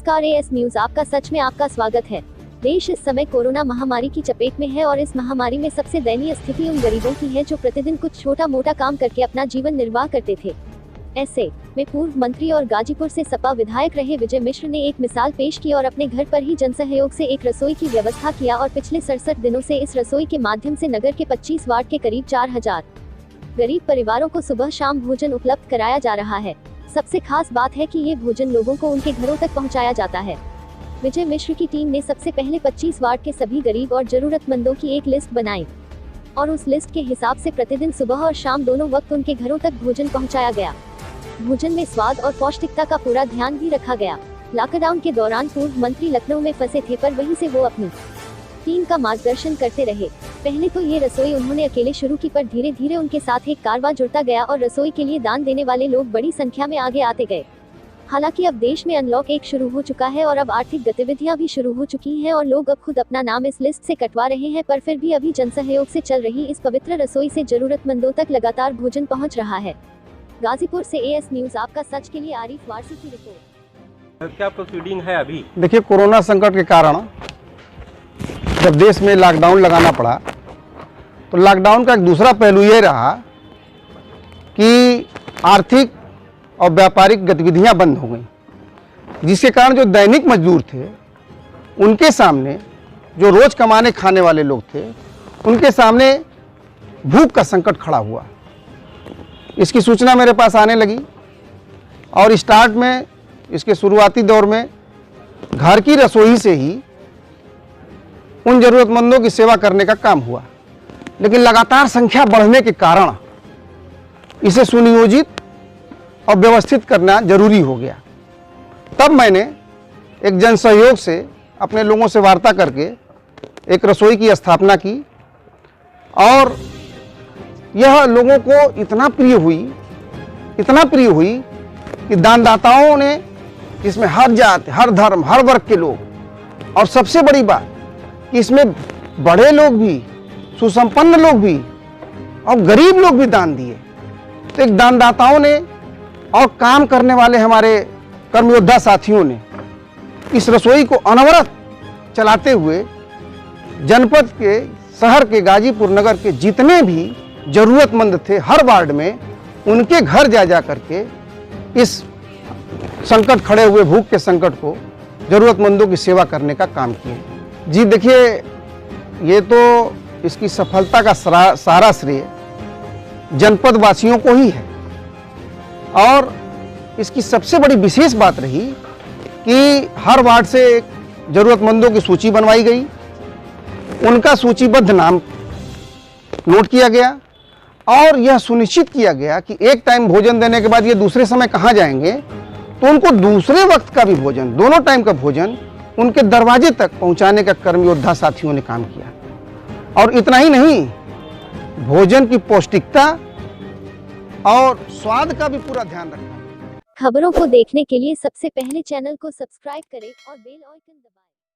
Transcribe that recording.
नमस्कार, as news आपका सच में आपका स्वागत है। देश इस समय कोरोना महामारी की चपेट में है और इस महामारी में सबसे दयनीय स्थिति उन गरीबों की है जो प्रतिदिन कुछ छोटा मोटा काम करके अपना जीवन निर्वाह करते थे। ऐसे में पूर्व मंत्री और गाजीपुर से सपा विधायक रहे विजय मिश्र ने एक मिसाल पेश की और अपने घर पर ही जनसहयोग से एक रसोई की व्यवस्था किया और पिछले 67 दिनों से इस रसोई के माध्यम से नगर के 25 वार्ड के करीब 4000 गरीब परिवारों को सुबह शाम भोजन उपलब्ध कराया जा रहा है। सबसे खास बात है कि ये भोजन लोगों को उनके घरों तक पहुंचाया जाता है। विजय मिश्र की टीम ने सबसे पहले 25 वार्ड के सभी गरीब और जरूरतमंदों की एक लिस्ट बनाई और उस लिस्ट के हिसाब से प्रतिदिन सुबह और शाम दोनों वक्त उनके घरों तक भोजन पहुंचाया गया। भोजन में स्वाद और पौष्टिकता का पूरा ध्यान भी रखा गया। लॉकडाउन के दौरान पूर्व मंत्री लखनऊ में फंसे थे, पर वहीं से वो अपनी टीम का मार्गदर्शन करते रहे। पहले तो ये रसोई उन्होंने अकेले शुरू की, पर धीरे धीरे उनके साथ एक कारवां जुड़ता गया और रसोई के लिए दान देने वाले लोग बड़ी संख्या में आगे आते गए। हालांकि अब देश में अनलॉक 1 शुरू हो चुका है और अब आर्थिक गतिविधियां भी शुरू हो चुकी हैं और लोग अब खुद अपना नाम इस लिस्ट से कटवा रहे हैं, पर फिर भी अभी जनसहयोग से चल रही इस पवित्र रसोई से जरूरतमंदों तक लगातार भोजन पहुँच रहा है। गाजीपुर से एएस न्यूज आपका सच के लिए आरिफ वारसी की रिपोर्ट। क्या प्रोसीडिंग है अभी? देखिए, कोरोना संकट के कारण जब देश में लॉकडाउन लगाना पड़ा तो लॉकडाउन का एक दूसरा पहलू ये रहा कि आर्थिक और व्यापारिक गतिविधियां बंद हो गई, जिसके कारण जो दैनिक मजदूर थे उनके सामने, जो रोज कमाने खाने वाले लोग थे, उनके सामने भूख का संकट खड़ा हुआ। इसकी सूचना मेरे पास आने लगी और स्टार्ट में, इसके शुरुआती दौर में घर की रसोई से ही उन जरूरतमंदों की सेवा करने का काम हुआ, लेकिन लगातार संख्या बढ़ने के कारण इसे सुनियोजित और व्यवस्थित करना जरूरी हो गया। तब मैंने एक जनसहयोग से अपने लोगों से वार्ता करके एक रसोई की स्थापना की और यह लोगों को इतना प्रिय हुई कि दानदाताओं ने, इसमें हर जात, हर धर्म, हर वर्ग के लोग, और सबसे बड़ी बात कि इसमें बड़े लोग भी, सुसंपन्न लोग भी और गरीब लोग भी दान दिए। तो एक दानदाताओं ने और काम करने वाले हमारे कर्मयोद्धा साथियों ने इस रसोई को अनवरत चलाते हुए जनपद के, शहर के, गाजीपुर नगर के जितने भी जरूरतमंद थे हर वार्ड में, उनके घर जा करके इस संकट खड़े हुए भूख के संकट को, जरूरतमंदों की सेवा करने का काम किए। जी देखिए, ये तो इसकी सफलता का सारा श्रेय जनपद वासियों को ही है और इसकी सबसे बड़ी विशेष बात रही कि हर वार्ड से जरूरतमंदों की सूची बनवाई गई, उनका सूचीबद्ध नाम नोट किया गया और यह सुनिश्चित किया गया कि एक टाइम भोजन देने के बाद ये दूसरे समय कहाँ जाएंगे, तो उनको दूसरे वक्त का भी भोजन, दोनों टाइम का भोजन उनके दरवाजे तक पहुंचाने का कर्मयोद्धा साथियों ने काम किया। और इतना ही नहीं, भोजन की पौष्टिकता और स्वाद का भी पूरा ध्यान रखा। खबरों को देखने के लिए सबसे पहले चैनल को सब्सक्राइब करें और बेल आइकन दबाएं।